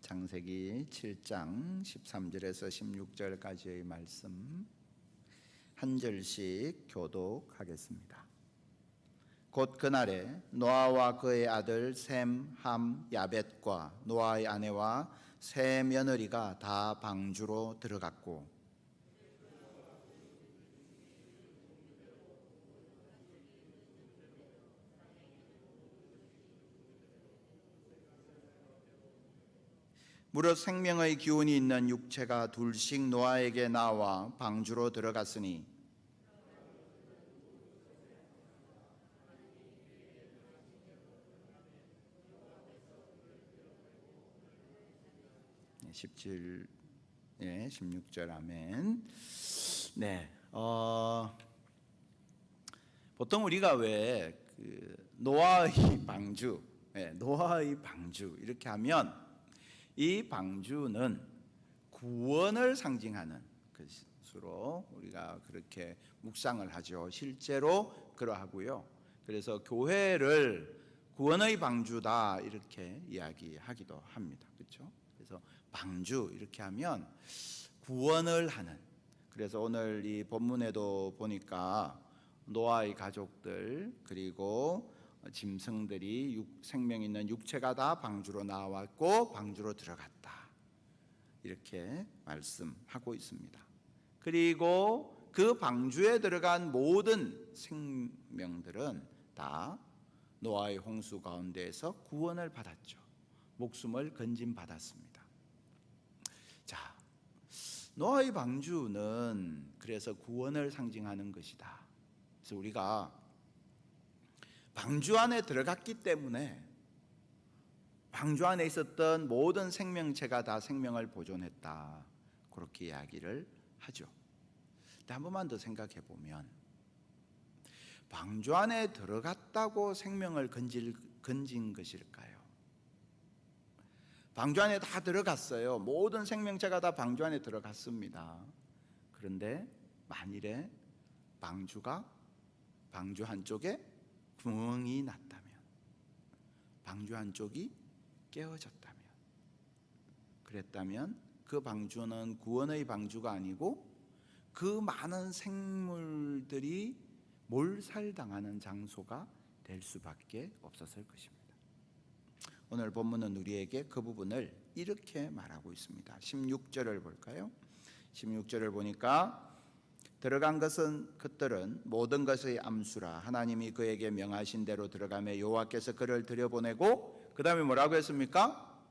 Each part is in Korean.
창세기 7장 13절에서 16절까지의 말씀 한 절씩 교독하겠습니다. 곧 그날에 노아와 그의 아들 셈, 함, 야벳과 노아의 아내와 세 며느리가 다 방주로 들어갔고 무릇 생명의 기운이 있는 육체가 둘씩 노아에게 나와 방주로 들어갔으니 17, 16절 아멘. 보통 우리가 왜 노아의 방주, 노아의 방주 이렇게 하면 이 방주는 구원을 상징하는 것으로 우리가 그렇게 묵상을 하죠. 실제로 그러하고요. 그래서 교회를 구원의 방주다 이렇게 이야기하기도 합니다. 그렇죠? 그래서 방주 이렇게 하면 구원을 하는. 그래서 오늘 이 본문에도 보니까 노아의 가족들 그리고 짐승들이 생명 있는 육체가 다 방주로 나왔고 방주로 들어갔다 이렇게 말씀하고 있습니다. 그리고 그 방주에 들어간 모든 생명들은 다 노아의 홍수 가운데에서 구원을 받았죠. 목숨을 건진받았습니다. 자, 노아의 방주는 그래서 구원을 상징하는 것이다. 그래서 우리가 방주 안에 들어갔기 때문에 방주 안에 있었던 모든 생명체가 다 생명을 보존했다 그렇게 이야기를 하죠. 근데 한 번만 더 생각해 보면 방주 안에 들어갔다고 생명을 건진 것일까요? 방주 안에 다 들어갔어요. 모든 생명체가 다 방주 안에 들어갔습니다. 그런데 만일에 방주 한쪽에 구멍이 났다면, 방주 한쪽이 깨어졌다면, 그랬다면 그 방주는 구원의 방주가 아니고 그 많은 생물들이 몰살당하는 장소가 될 수밖에 없었을 것입니다. 오늘 본문은 우리에게 그 부분을 이렇게 말하고 있습니다. 16절을 볼까요? 16절을 보니까 들어간 것들은 모든 것의 암수라 하나님이 그에게 명하신 대로 들어가며 여호와께서 그를 들여보내고 그 다음에 뭐라고 했습니까?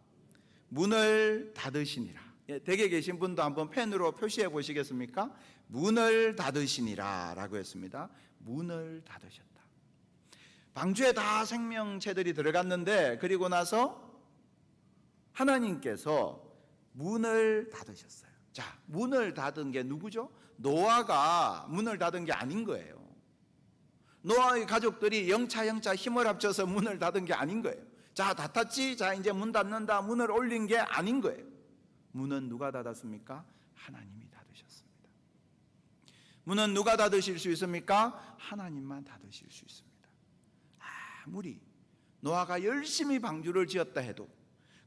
문을 닫으시니라. 댁에 계신 분도 한번 펜으로 표시해 보시겠습니까? 문을 닫으시니라 라고 했습니다. 문을 닫으셨다. 방주에 다 생명체들이 들어갔는데 그리고 나서 하나님께서 문을 닫으셨어요. 자, 문을 닫은 게 누구죠? 노아가 문을 닫은 게 아닌 거예요. 노아의 가족들이 영차 힘을 합쳐서 문을 닫은 게 아닌 거예요. 자, 닫았지? 자, 이제 문 닫는다. 문을 올린 게 아닌 거예요. 문은 누가 닫았습니까? 하나님이 닫으셨습니다. 문은 누가 닫으실 수 있습니까? 하나님만 닫으실 수 있습니다. 아무리 노아가 열심히 방주를 지었다 해도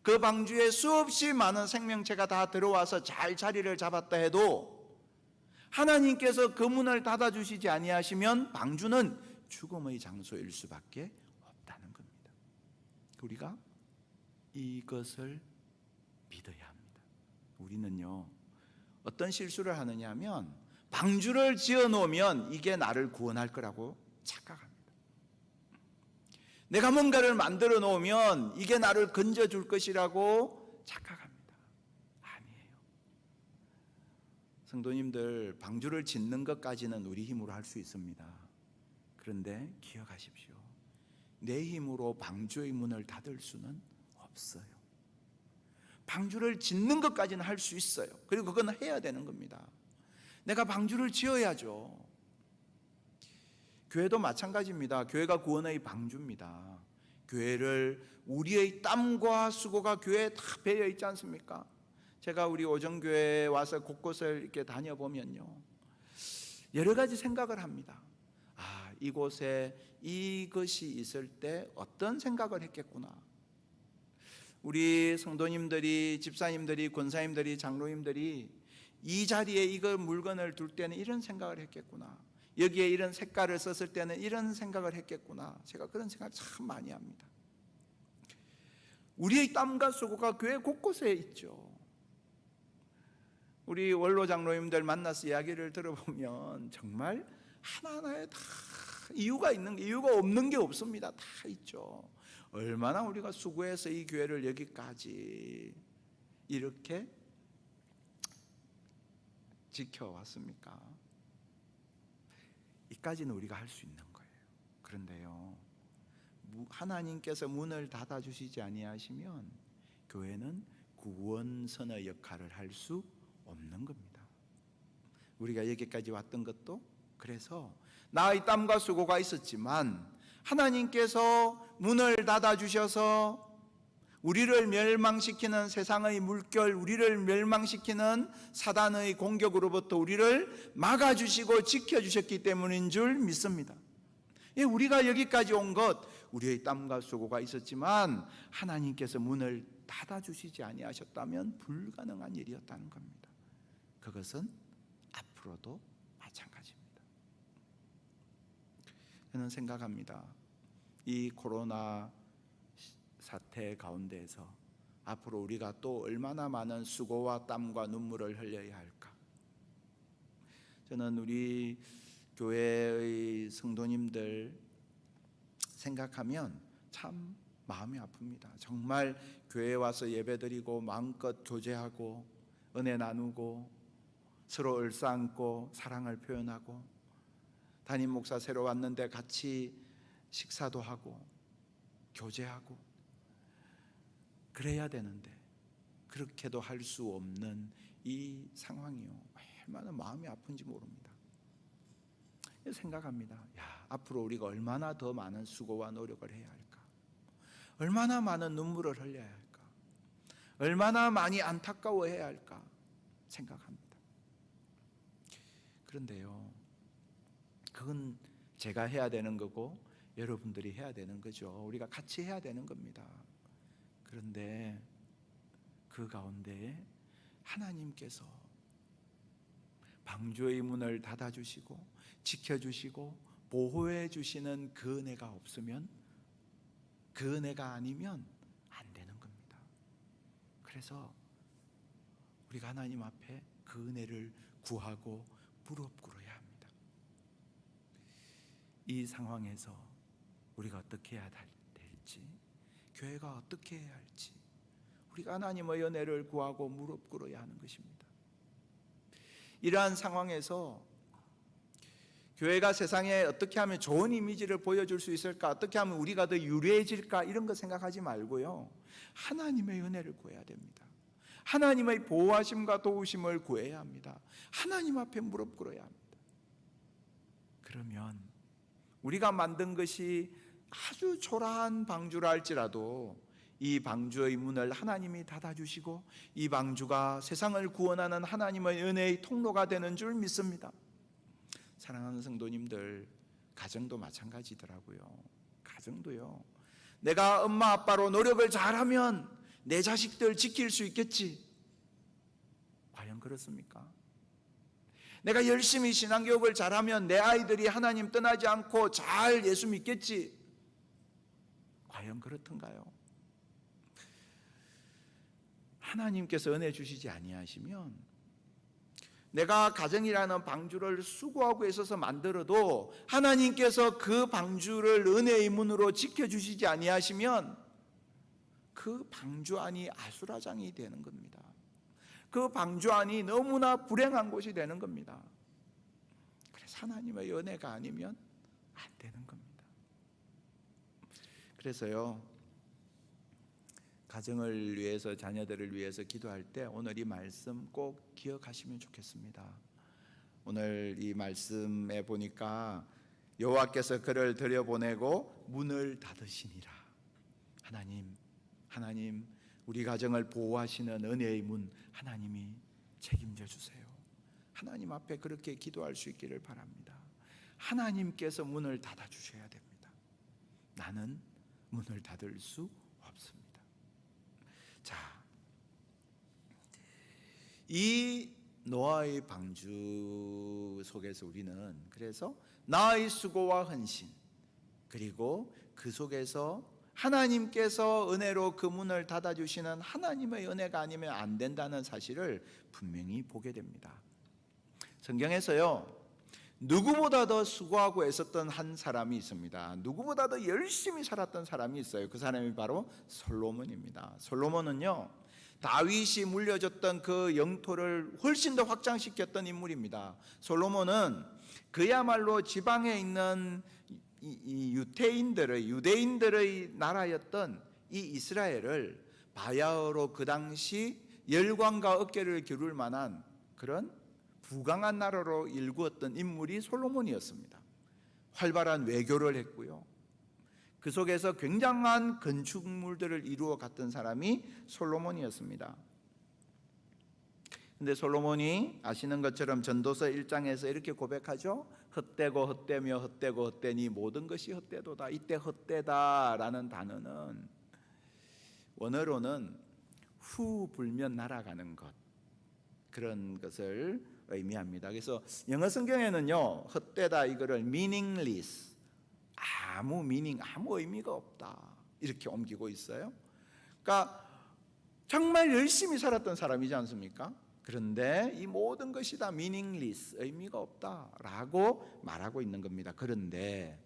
그 방주에 수없이 많은 생명체가 다 들어와서 잘 자리를 잡았다 해도 하나님께서 그 문을 닫아주시지 아니하시면 방주는 죽음의 장소일 수밖에 없다는 겁니다. 우리가 이것을 믿어야 합니다. 우리는요 어떤 실수를 하느냐 하면 방주를 지어놓으면 이게 나를 구원할 거라고 착각합니다. 내가 뭔가를 만들어 놓으면 이게 나를 건져줄 것이라고 착각합니다. 아니에요. 성도님들, 방주를 짓는 것까지는 우리 힘으로 할 수 있습니다. 그런데 기억하십시오. 내 힘으로 방주의 문을 닫을 수는 없어요. 방주를 짓는 것까지는 할 수 있어요. 그리고 그건 해야 되는 겁니다. 내가 방주를 지어야죠. 교회도 마찬가지입니다. 교회가 구원의 방주입니다. 교회를 우리의 땀과 수고가 교회에 다 배어 있지 않습니까? 제가 우리 오정교회에 와서 곳곳을 이렇게 다녀보면요 여러 가지 생각을 합니다. 이곳에 이것이 있을 때 어떤 생각을 했겠구나. 우리 성도님들이, 집사님들이, 권사님들이, 장로님들이 이 자리에 이거 물건을 둘 때는 이런 생각을 했겠구나, 여기에 이런 색깔을 썼을 때는 이런 생각을 했겠구나. 제가 그런 생각 참 많이 합니다. 우리의 땀과 수고가 교회 곳곳에 있죠. 우리 원로 장로님들 만나서 이야기를 들어보면 정말 하나하나에 다 이유가 있는 게, 이유가 없는 게 없습니다. 다 있죠. 얼마나 우리가 수고해서 이 교회를 여기까지 이렇게 지켜왔습니까? 이까지는 우리가 할 수 있는 거예요. 그런데요, 하나님께서 문을 닫아주시지 아니하시면 교회는 구원선의 역할을 할 수 없는 겁니다. 우리가 여기까지 왔던 것도 그래서 나의 땀과 수고가 있었지만 하나님께서 문을 닫아주셔서 우리를 멸망시키는 세상의 물결, 우리를 멸망시키는 사단의 공격으로부터 우리를 막아주시고 지켜주셨기 때문인 줄 믿습니다. 우리가 여기까지 온 것, 우리의 땀과 수고가 있었지만 하나님께서 문을 닫아주시지 아니하셨다면 불가능한 일이었다는 겁니다. 그것은 앞으로도 마찬가지입니다. 저는 생각합니다. 이 코로나 사태 가운데에서 앞으로 우리가 또 얼마나 많은 수고와 땀과 눈물을 흘려야 할까? 저는 우리 교회의 성도님들 생각하면 참 마음이 아픕니다. 정말 교회에 와서 예배드리고 마음껏 교제하고 은혜 나누고 서로 얼싸안고 사랑을 표현하고 담임 목사 새로 왔는데 같이 식사도 하고 교제하고 그래야 되는데 그렇게도 할 수 없는 이 상황이요, 얼마나 마음이 아픈지 모릅니다. 생각합니다. 앞으로 우리가 얼마나 더 많은 수고와 노력을 해야 할까? 얼마나 많은 눈물을 흘려야 할까? 얼마나 많이 안타까워해야 할까? 생각합니다. 그런데요, 그건 제가 해야 되는 거고 여러분들이 해야 되는 거죠. 우리가 같이 해야 되는 겁니다. 그런데 그 가운데 하나님께서 방주의 문을 닫아주시고 지켜주시고 보호해 주시는 그 은혜가 없으면, 그 은혜가 아니면 안 되는 겁니다. 그래서 우리가 하나님 앞에 그 은혜를 구하고 무릎 꿇어야 합니다. 이 상황에서 우리가 어떻게 해야 될지, 교회가 어떻게 해야 할지, 우리가 하나님의 은혜를 구하고 무릎 꿇어야 하는 것입니다. 이러한 상황에서 교회가 세상에 어떻게 하면 좋은 이미지를 보여줄 수 있을까, 어떻게 하면 우리가 더 유리해질까, 이런 거 생각하지 말고요, 하나님의 은혜를 구해야 됩니다. 하나님의 보호하심과 도우심을 구해야 합니다. 하나님 앞에 무릎 꿇어야 합니다. 그러면 우리가 만든 것이 아주 초라한 방주라 할지라도 이 방주의 문을 하나님이 닫아주시고 이 방주가 세상을 구원하는 하나님의 은혜의 통로가 되는 줄 믿습니다. 사랑하는 성도님들, 가정도 마찬가지더라고요. 가정도요, 내가 엄마 아빠로 노력을 잘하면 내 자식들 지킬 수 있겠지. 과연 그렇습니까? 내가 열심히 신앙교육을 잘하면 내 아이들이 하나님 떠나지 않고 잘 예수 믿겠지. 과연 그렇던가요? 하나님께서 은혜 주시지 아니하시면 내가 가정이라는 방주를 수고하고 있어서 만들어도 하나님께서 그 방주를 은혜의 문으로 지켜주시지 아니하시면 그 방주 안이 아수라장이 되는 겁니다. 그 방주 안이 너무나 불행한 곳이 되는 겁니다. 그래서 하나님의 은혜가 아니면 안 되는 겁니다. 그래서요, 가정을 위해서, 자녀들을 위해서 기도할 때 오늘 이 말씀 꼭 기억하시면 좋겠습니다. 오늘 이 말씀에 보니까 여호와께서 그를 들여보내고 문을 닫으시니라. 하나님, 우리 가정을 보호하시는 은혜의 문 하나님이 책임져 주세요. 하나님 앞에 그렇게 기도할 수 있기를 바랍니다. 하나님께서 문을 닫아 주셔야 됩니다. 나는 문을 닫을 수 없습니다. 이 노아의 방주 속에서 우리는 그래서 나의 수고와 헌신, 그리고 그 속에서 하나님께서 은혜로 그 문을 닫아주시는 하나님의 은혜가 아니면 안 된다는 사실을 분명히 보게 됩니다. 성경에서요, 누구보다 더 수고하고 애썼던 한 사람이 있습니다. 누구보다 더 열심히 살았던 사람이 있어요. 그 사람이 바로 솔로몬입니다. 솔로몬은요, 다윗이 물려줬던 그 영토를 훨씬 더 확장시켰던 인물입니다. 솔로몬은 그야말로 지방에 있는 이 유대인들의 나라였던 이 이스라엘을 바야흐로 그 당시 열광과 어깨를 기울일 만한 그런 부강한 나라로 일구었던 인물이 솔로몬이었습니다. 활발한 외교를 했고요, 그 속에서 굉장한 건축물들을 이루어 갔던 사람이 솔로몬이었습니다. 근데 솔로몬이 아시는 것처럼 전도서 1장에서 이렇게 고백하죠. 헛되고 헛되며 헛되고 헛되니 모든 것이 헛되도다. 이때 헛되다라는 단어는 원어로는 후 불면 날아가는 것, 그런 것을 의미합니다. 그래서 영어 성경에는요, 헛되다 이거를 meaningless, 아무 의미가 없다, 이렇게 옮기고 있어요. 그러니까 정말 열심히 살았던 사람이지 않습니까? 그런데 이 모든 것이 다 meaningless, 의미가 없다라고 말하고 있는 겁니다. 그런데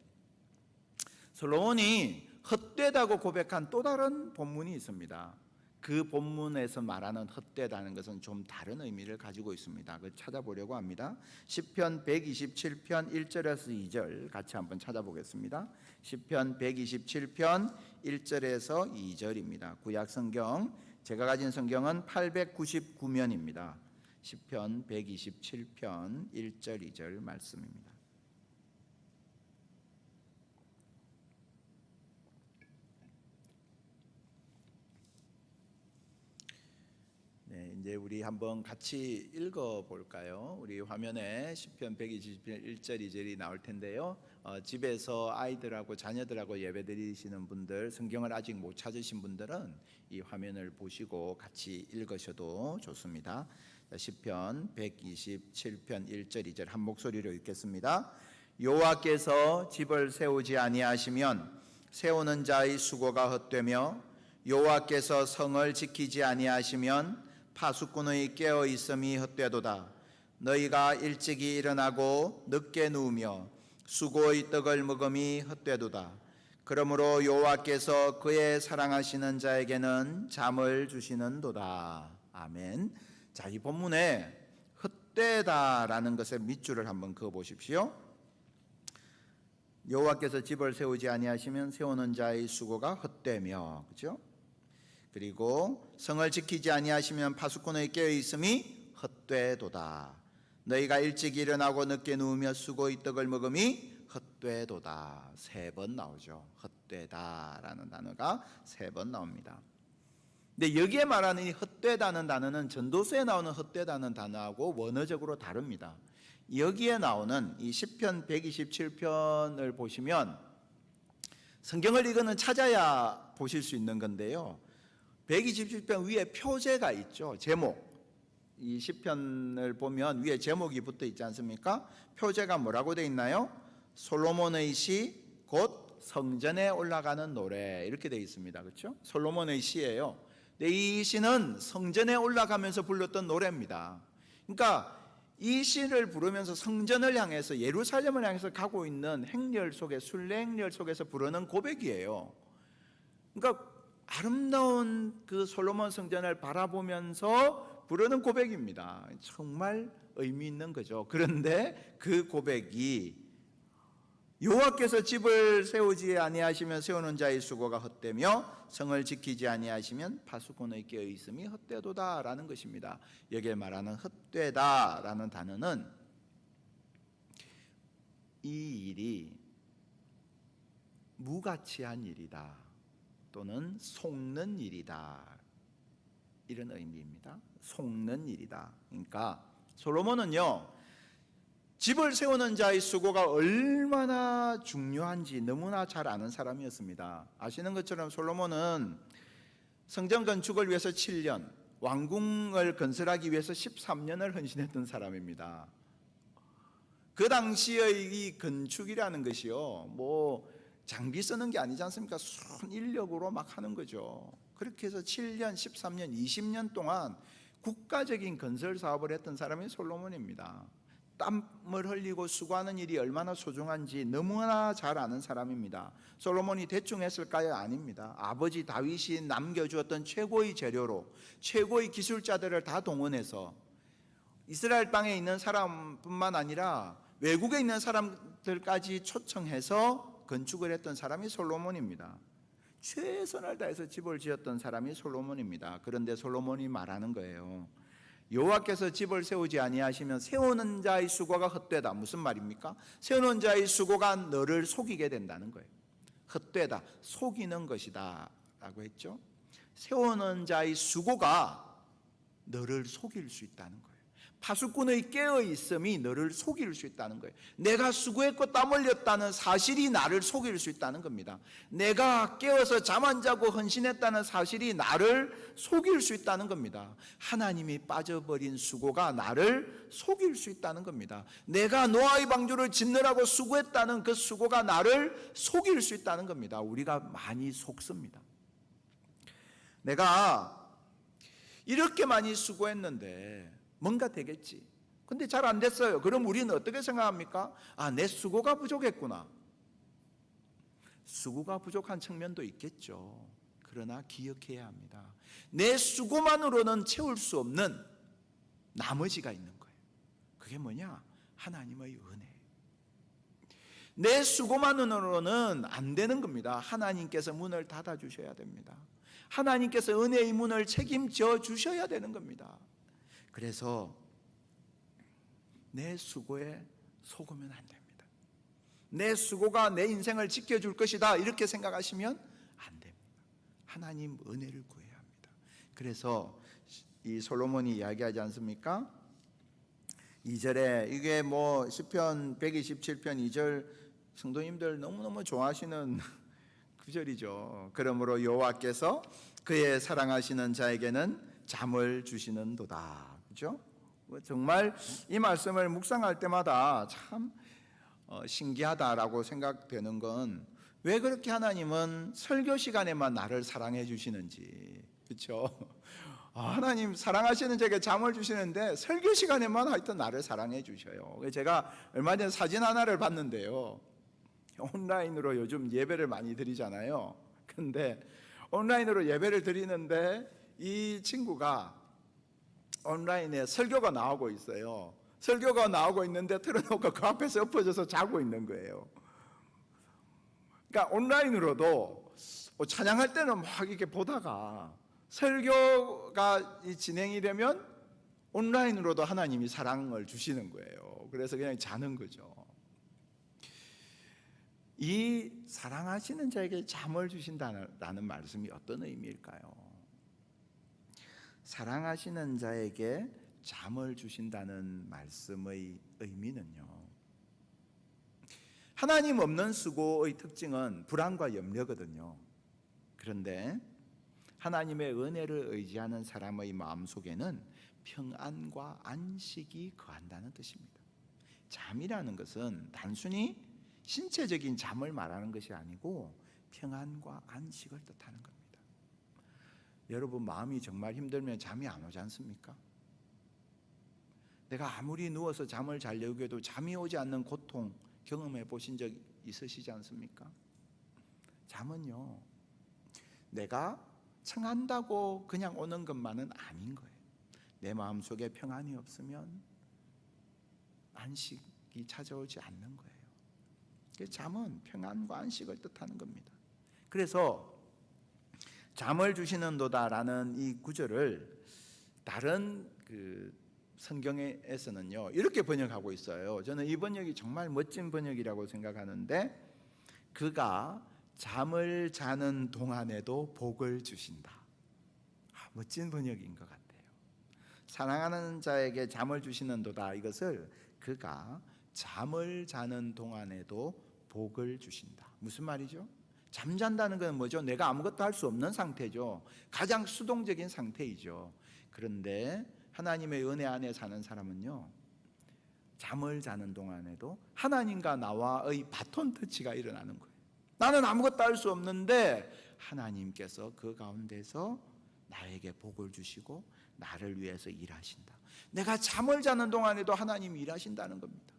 솔로몬이 헛되다고 고백한 또 다른 본문이 있습니다. 그 본문에서 말하는 헛되다는 것은 좀 다른 의미를 가지고 있습니다. 그걸 찾아보려고 합니다. 시편 127편 1절에서 2절 같이 한번 찾아보겠습니다. 시편 127편 1절에서 2절입니다. 구약 성경, 제가 가진 성경은 899면입니다. 시편 127편 1절 2절 말씀입니다. 네, 이제 우리 한번 같이 읽어 볼까요? 우리 화면에 시편 127편 1절 2절이 나올 텐데요. 집에서 아이들하고 자녀들하고 예배드리시는 분들, 성경을 아직 못 찾으신 분들은 이 화면을 보시고 같이 읽으셔도 좋습니다. 시편 127편 1절 2절 한 목소리로 읽겠습니다. 여호와께서 집을 세우지 아니하시면 세우는 자의 수고가 헛되며 여호와께서 성을 지키지 아니하시면 파수꾼의 깨어 있음이 헛되도다. 너희가 일찍이 일어나고 늦게 누우며 수고의 떡을 먹음이 헛되도다. 그러므로 여호와께서 그의 사랑하시는 자에게는 잠을 주시는도다. 아멘. 자, 이 본문에 헛되다라는 것의 밑줄을 한번 그어 보십시오. 여호와께서 집을 세우지 아니하시면 세우는 자의 수고가 헛되며, 그렇죠? 그리고 성을 지키지 아니하시면 파수꾼의 깨어 있음이 헛되도다. 너희가 일찍 일어나고 늦게 누우며 수고의 떡을 먹음이 헛되도다. 3번 나오죠. 헛되다라는 단어가 3번 나옵니다. 근데 여기에 말하는 이 헛되다는 단어는 전도서에 나오는 헛되다는 단어하고 원어적으로 다릅니다. 여기에 나오는 이 시편 127편을 보시면 성경을 이거는 찾아야 보실 수 있는 건데요, 127편 위에 표제가 있죠. 제목. 이 시편을 보면 위에 제목이 붙어 있지 않습니까? 표제가 뭐라고 되어 있나요? 솔로몬의 시 곧 성전에 올라가는 노래, 이렇게 되어 있습니다. 그렇죠? 솔로몬의 시예요. 근데 이 시는 성전에 올라가면서 불렀던 노래입니다. 그러니까 이 시를 부르면서 성전을 향해서, 예루살렘을 향해서 가고 있는 행렬 속에, 순례 행렬 속에서 부르는 고백이에요. 그러니까 아름다운 그 솔로몬 성전을 바라보면서 부르는 고백입니다. 정말 의미 있는 거죠. 그런데 그 고백이 여호와께서 집을 세우지 아니하시면 세우는 자의 수고가 헛되며 성을 지키지 아니하시면 파수꾼의 깨어 있음이 헛되도다라는 것입니다. 여기에 말하는 헛되다라는 단어는 이 일이 무가치한 일이다, 또는 속는 일이다, 이런 의미입니다. 속는 일이다. 그러니까 솔로몬은요, 집을 세우는 자의 수고가 얼마나 중요한지 너무나 잘 아는 사람이었습니다. 아시는 것처럼 솔로몬은 성전 건축을 위해서 7년, 왕궁을 건설하기 위해서 13년을 헌신했던 사람입니다. 그 당시의 이 건축이라는 것이요, 뭐 장비 쓰는 게 아니지 않습니까? 순 인력으로 막 하는 거죠. 그렇게 해서 7년, 13년, 20년 동안 국가적인 건설 사업을 했던 사람이 솔로몬입니다. 땀을 흘리고 수고하는 일이 얼마나 소중한지 너무나 잘 아는 사람입니다. 솔로몬이 대충 했을까요? 아닙니다. 아버지 다윗이 남겨주었던 최고의 재료로 최고의 기술자들을 다 동원해서 이스라엘 땅에 있는 사람뿐만 아니라 외국에 있는 사람들까지 초청해서 건축을 했던 사람이 솔로몬입니다. 최선을 다해서 집을 지었던 사람이 솔로몬입니다. 그런데 솔로몬이 말하는 거예요. 여호와께서 집을 세우지 아니하시면 세우는 자의 수고가 헛되다. 무슨 말입니까? 세우는 자의 수고가 너를 속이게 된다는 거예요. 헛되다, 속이는 것이다 라고 했죠. 세우는 자의 수고가 너를 속일 수 있다는 거예요. 파수꾼의 깨어있음이 너를 속일 수 있다는 거예요. 내가 수고했고 땀 흘렸다는 사실이 나를 속일 수 있다는 겁니다. 내가 깨어서 잠 안 자고 헌신했다는 사실이 나를 속일 수 있다는 겁니다. 하나님이 빠져버린 수고가 나를 속일 수 있다는 겁니다. 내가 노아의 방주를 짓느라고 수고했다는 그 수고가 나를 속일 수 있다는 겁니다. 우리가 많이 속습니다. 내가 이렇게 많이 수고했는데 뭔가 되겠지. 근데 잘 안 됐어요. 그럼 우리는 어떻게 생각합니까? 아, 내 수고가 부족했구나. 수고가 부족한 측면도 있겠죠. 그러나 기억해야 합니다. 내 수고만으로는 채울 수 없는 나머지가 있는 거예요. 그게 뭐냐? 하나님의 은혜. 내 수고만으로는 안 되는 겁니다. 하나님께서 문을 닫아주셔야 됩니다. 하나님께서 은혜의 문을 책임져 주셔야 되는 겁니다. 그래서 내 수고에 속으면 안 됩니다. 내 수고가 내 인생을 지켜줄 것이다 이렇게 생각하시면 안 됩니다. 하나님 은혜를 구해야 합니다. 그래서 이 솔로몬이 이야기하지 않습니까? 2절에 이게 뭐 시편 127편 2절 성도님들 너무너무 좋아하시는 구절이죠. 그러므로 여호와께서 그의 사랑하시는 자에게는 잠을 주시는도다. 그렇죠? 정말 이 말씀을 묵상할 때마다 참 신기하다라고 생각되는 건 왜 그렇게 하나님은 설교 시간에만 나를 사랑해 주시는지. 그렇죠? 하나님 사랑하시는 자에게 잠을 주시는데 설교 시간에만 하여튼 나를 사랑해 주셔요. 제가 얼마 전에 사진 하나를 봤는데요. 온라인으로 요즘 예배를 많이 드리잖아요. 근데 온라인으로 예배를 드리는데 이 친구가 온라인에 설교가 나오고 있어요. 설교가 나오고 있는데 틀어놓고 그 앞에서 엎어져서 자고 있는 거예요. 그러니까 온라인으로도 찬양할 때는 막 이렇게 보다가 설교가 진행이 되면 온라인으로도 하나님이 사랑을 주시는 거예요. 그래서 그냥 자는 거죠. 이 사랑하시는 자에게 잠을 주신다는 말씀이 어떤 의미일까요? 사랑하시는 자에게 잠을 주신다는 말씀의 의미는요, 하나님 없는 수고의 특징은 불안과 염려거든요. 그런데 하나님의 은혜를 의지하는 사람의 마음속에는 평안과 안식이 거한다는 뜻입니다. 잠이라는 것은 단순히 신체적인 잠을 말하는 것이 아니고 평안과 안식을 뜻하는 겁니다. 여러분 마음이 정말 힘들면 잠이 안 오지 않습니까? 내가 아무리 누워서 잠을 자려고 해도 잠이 오지 않는 고통 경험해 보신 적 있으시지 않습니까? 잠은요, 내가 청한다고 그냥 오는 것만은 아닌 거예요. 내 마음속에 평안이 없으면 안식이 찾아오지 않는 거예요. 잠은 평안과 안식을 뜻하는 겁니다. 그래서 잠을 주시는도다라는 이 구절을 다른 성경에서는요 이렇게 번역하고 있어요. 저는 이 번역이 정말 멋진 번역이라고 생각하는데, 그가 잠을 자는 동안에도 복을 주신다. 멋진 번역인 것 같아요. 사랑하는 자에게 잠을 주시는도다, 이것을 그가 잠을 자는 동안에도 복을 주신다. 무슨 말이죠? 잠잔다는 건 뭐죠? 내가 아무것도 할 수 없는 상태죠. 가장 수동적인 상태이죠. 그런데 하나님의 은혜 안에 사는 사람은요, 잠을 자는 동안에도 하나님과 나와의 바톤 터치가 일어나는 거예요. 나는 아무것도 할 수 없는데 하나님께서 그 가운데서 나에게 복을 주시고 나를 위해서 일하신다. 내가 잠을 자는 동안에도 하나님이 일하신다는 겁니다.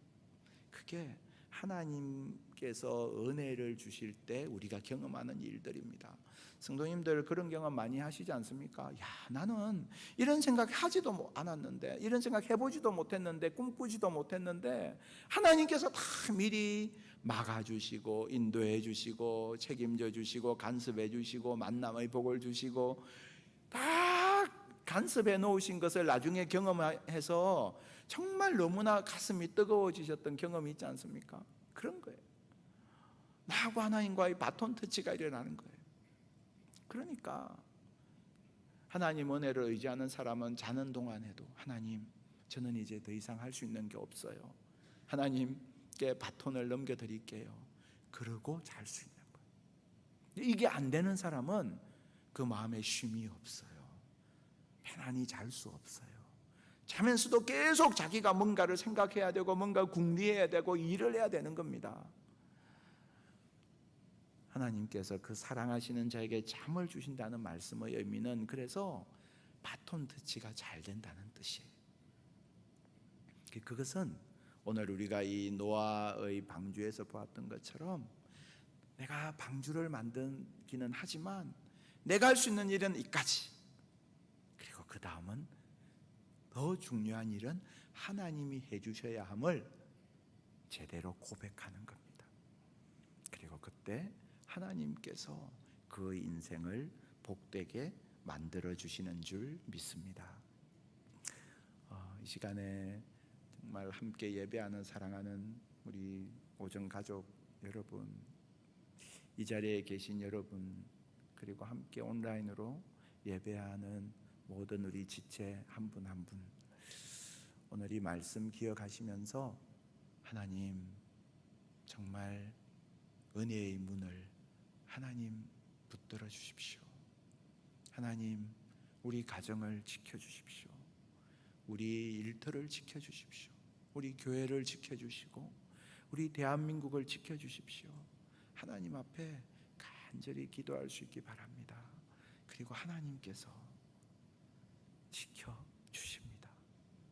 그게 하나님께서 은혜를 주실 때 우리가 경험하는 일들입니다. 성도님들 그런 경험 많이 하시지 않습니까? 야, 나는 이런 생각 하지도 않았는데, 이런 생각 해보지도 못했는데, 꿈꾸지도 못했는데 하나님께서 다 미리 막아주시고 인도해 주시고 책임져 주시고 간섭해 주시고 만남의 복을 주시고 다 간섭해 놓으신 것을 나중에 경험해서 정말 너무나 가슴이 뜨거워지셨던 경험이 있지 않습니까? 그런 거예요. 나하고 하나님과의 바톤 터치가 일어나는 거예요. 그러니까 하나님 은혜를 의지하는 사람은 자는 동안에도 하나님, 저는 이제 더 이상 할 수 있는 게 없어요. 하나님께 바톤을 넘겨드릴게요. 그러고 잘 수 있는 거예요. 이게 안 되는 사람은 그 마음에 쉼이 없어요. 편안히 잘 수 없어요. 자면서도 계속 자기가 뭔가를 생각해야 되고 뭔가 궁리해야 되고 일을 해야 되는 겁니다. 하나님께서 그 사랑하시는 자에게 잠을 주신다는 말씀의 의미는 그래서 바톤 터치가 잘 된다는 뜻이에요. 그것은 오늘 우리가 이 노아의 방주에서 보았던 것처럼 내가 방주를 만들기는 하지만 내가 할 수 있는 일은 이까지, 그리고 그 다음은 더 중요한 일은 하나님이 해주셔야 함을 제대로 고백하는 겁니다. 그리고 그때 하나님께서 그 인생을 복되게 만들어 주시는 줄 믿습니다. 이 시간에 정말 함께 예배하는 사랑하는 우리 오정 가족 여러분, 이 자리에 계신 여러분, 그리고 함께 온라인으로 예배하는 모든 우리 지체 한 분 한 분, 오늘 이 말씀 기억하시면서 하나님 정말 은혜의 문을 하나님 붙들어 주십시오. 하나님 우리 가정을 지켜주십시오. 우리 일터를 지켜주십시오. 우리 교회를 지켜주시고 우리 대한민국을 지켜주십시오. 하나님 앞에 간절히 기도할 수 있기 바랍니다. 그리고 하나님께서 지켜주십니다.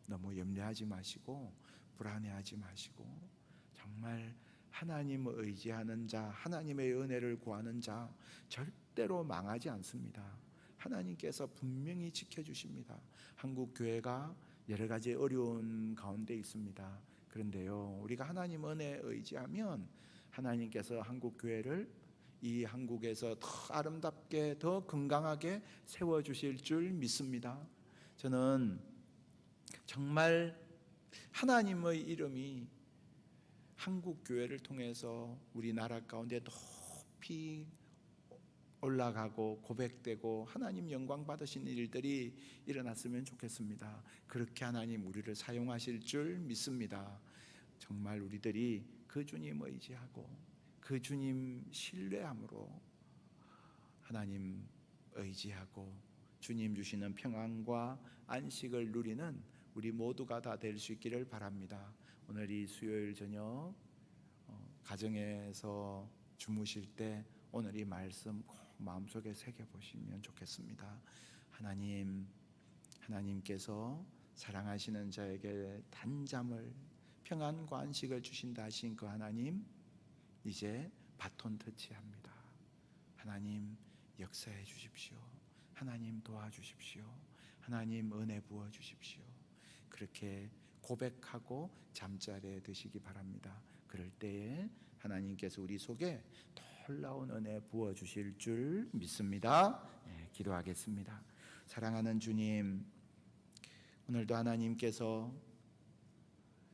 너무 염려하지 마시고 불안해하지 마시고 정말 하나님을 의지하는 자, 하나님의 은혜를 구하는 자 절대로 망하지 않습니다. 하나님께서 분명히 지켜주십니다. 한국 교회가 여러 가지 어려운 가운데 있습니다. 그런데요, 우리가 하나님 은혜에 의지하면 하나님께서 한국 교회를 이 한국에서 더 아름답게 더 건강하게 세워주실 줄 믿습니다. 저는 정말 하나님의 이름이 한국 교회를 통해서 우리나라 가운데 높이 올라가고 고백되고 하나님 영광 받으시는 일들이 일어났으면 좋겠습니다. 그렇게 하나님 우리를 사용하실 줄 믿습니다. 정말 우리들이 그 주님 의지하고 그 주님 신뢰함으로 하나님 의지하고 주님 주시는 평안과 안식을 누리는 우리 모두가 다 될 수 있기를 바랍니다. 오늘 이 수요일 저녁 가정에서 주무실 때 오늘 이 말씀 꼭 마음속에 새겨보시면 좋겠습니다. 하나님께서 사랑하시는 자에게 단잠을 평안과 안식을 주신다 하신 그 하나님, 이제 바톤 터치합니다. 하나님 역사해 주십시오. 하나님 도와주십시오. 하나님 은혜 부어 주십시오. 그렇게 고백하고 잠자리에 드시기 바랍니다. 그럴 때에 하나님께서 우리 속에 놀라운 은혜 부어 주실 줄 믿습니다. 기도하겠습니다. 사랑하는 주님, 오늘도 하나님께서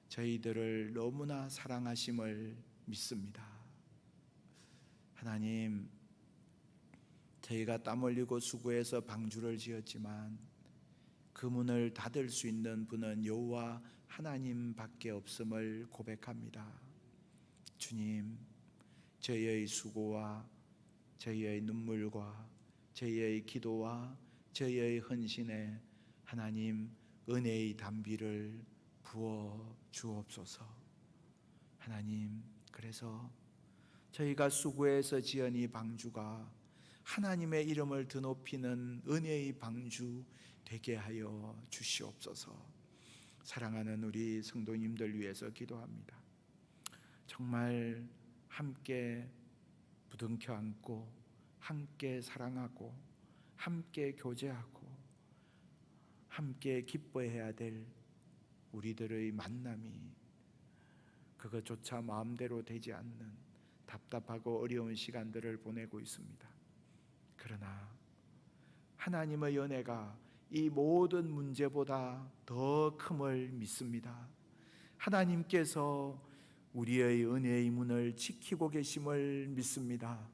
저희들을 너무나 사랑하심을 믿습니다. 하나님, 저희가 땀 흘리고 수고해서 방주를 지었지만 그 문을 닫을 수 있는 분은 여호와 하나님밖에 없음을 고백합니다. 주님, 저희의 수고와 저희의 눈물과 저희의 기도와 저희의 헌신에 하나님 은혜의 담비를 부어 주옵소서. 하나님, 그래서 저희가 수고해서 지은 이 방주가 하나님의 이름을 드높이는 은혜의 방주 되게 하여 주시옵소서. 사랑하는 우리 성도님들 위해서 기도합니다. 정말 함께 부둥켜 안고 함께 사랑하고 함께 교제하고 함께 기뻐해야 될 우리들의 만남이 그것조차 마음대로 되지 않는 답답하고 어려운 시간들을 보내고 있습니다. 그러나 하나님의 연애가 이 모든 문제보다 더 큼을 믿습니다. 하나님께서 우리의 은혜의 문을 지키고 계심을 믿습니다.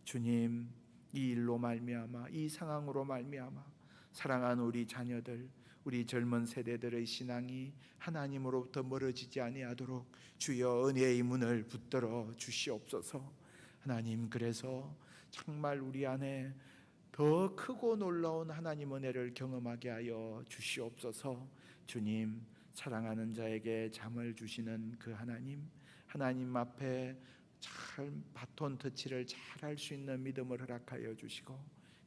주님, 이 일로 말미암아, 이 상황으로 말미암아 사랑하는 우리 자녀들, 우리 젊은 세대들의 신앙이 하나님으로부터 멀어지지 아니하도록 주여 은혜의 문을 붙들어 주시옵소서. 하나님, 그래서 정말 우리 안에 더 크고 놀라운 하나님 은혜를 경험하게 하여 주시옵소서. 주님, 사랑하는 자에게 잠을 주시는 그 하나님 앞에 잘 바톤 터치를 잘 할 수 있는 믿음을 허락하여 주시고,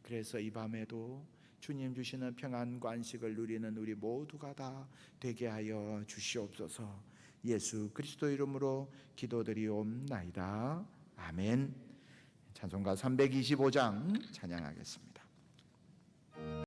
그래서 이 밤에도 주님 주시는 평안과 안식을 누리는 우리 모두가 다 되게 하여 주시옵소서. 예수 그리스도 이름으로 기도드리옵나이다. 아멘. 찬송가 325장 찬양하겠습니다.